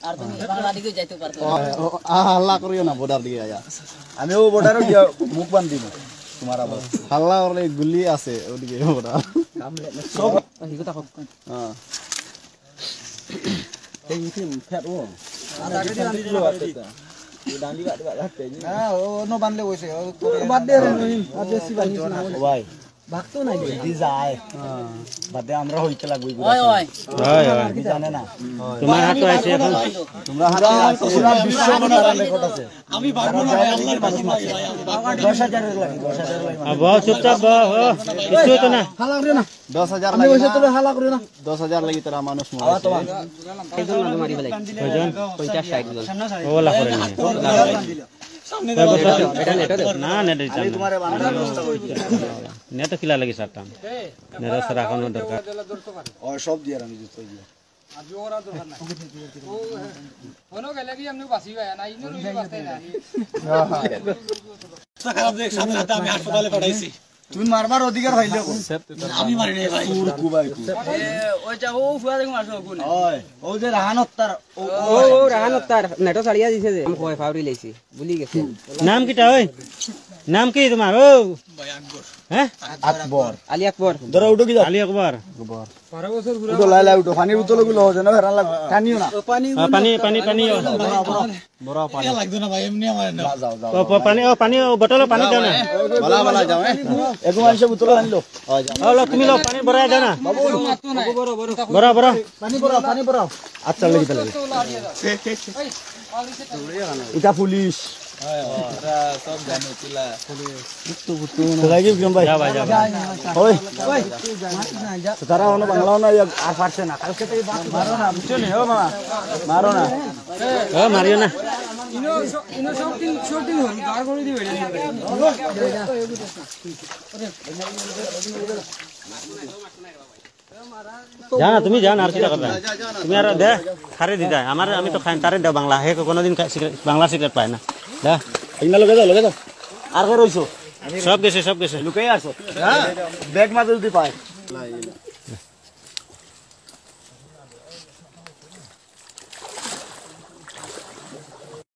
আর তুমি বাংলা দিকে যাইতে পারতো হাল্লা করিও না বর্ডার দিকে আয়া আমিও বর্ডারে গিয়ে মুখ বান্ধি না তোমার আবার হাল্লা করলে গুলি আছে ওদিকে বর্ডার সব হিগতা হোক হ্যাঁ এই মিটিং ফেট ও আর আগে দিল আছে ডান্ডি গাট গাট হাতে না ও নো বানলে কইছে ও বাদে রে নহিম আর বেশি বানিস না ভাই ভাগতো নাই দি যায় বাদে আমরা হইতে লাগবই ওই ওই কি জানে না তোমার হাতে আছে এখন তোমরা হাতে পুরো বিশ্ব মনের রেকর্ড আছে আমি ভাগবো না আল্লাহর বাসি লাগে 10000 এর লাগে 10000 লাগে বহুত চুপচাপ কিছু তো না হালা করে না 10000 আমি ওইসে তোরে হালা করে না 10000 লাগি তোরা মানুষ আওয়া তোমার এইজন না মারি বলে কয়জন 50 60 জন ওলা করে নি সামনে এটা নেট না নেট আমি তোমারে বানানোর ব্যবস্থা করি নেট কিলা লাগি সারতাম নেট সারা কোন দরকার ও সব দিয়ে আমি দিতে দিয়ে আজ ওরা দরকার নাই ও হনো গেলে কি আমনে বাসি ভাই না ইনো বাসতে না খারাপ দেখ সামনে হাতে আমি হাসপাতালে পাঠাইছি তুমি মারবার অধিকার হইলো আমি মারি নাই ভাই পুর কুবাই কু ওই যা ও ফুয়া দেখো আসো কোন ওই ও যে রাহানত তার ও রাহানত তার নেটো ছাড়িয়া দিছে যে আমি কয় ফাউরি লাইছি ভুলি গেছে নাম কিটা ওই নাম কি তোমার ও ভাই আকবর হ্যাঁ আকবর আলী আকবর ধরো উঠো কি যাও আলী আকবর 12 বছর ঘুরে উঠো লাই লাই উঠো পানি বোতল গুলো হজে না ফেরান লাগ টানিও না পানি পানি পানি বড় পানি লাগতো না ভাই এমনি আমার না যাও যাও পানি বোতল পানি দাও না বালা বালা যাও এগো মানুষ বোতল আনলো ও তুমি লো পানি ভরা দাও না মারতো না বড় বড় বড় পানি পড়াও আচ্ছা লাগি তাহলে এটা পুলিশ সব জানো চিলা লাগি বিক্রম ভাই যা ভাই যা ওই তারা হলো বাংলাও না আর পারছে না কালকে থেকে মারো না বুঝছো নি ও মামা মারো না ও মারিও না ইনো সব দিন হল গার করে দিবে জানা তুমি জানা আর কিটা করবা তুমি আর দে খারে দি দা আমার আমি তো খাই তারে দাও বাংলা হে কোনদিন বাংলা সিগারেট পায় না দা ইনা লগে যাও আর কে রইছো সব গেছে লুকাই আসো হ্যাঁ ব্যাগ মাঝে যদি পায়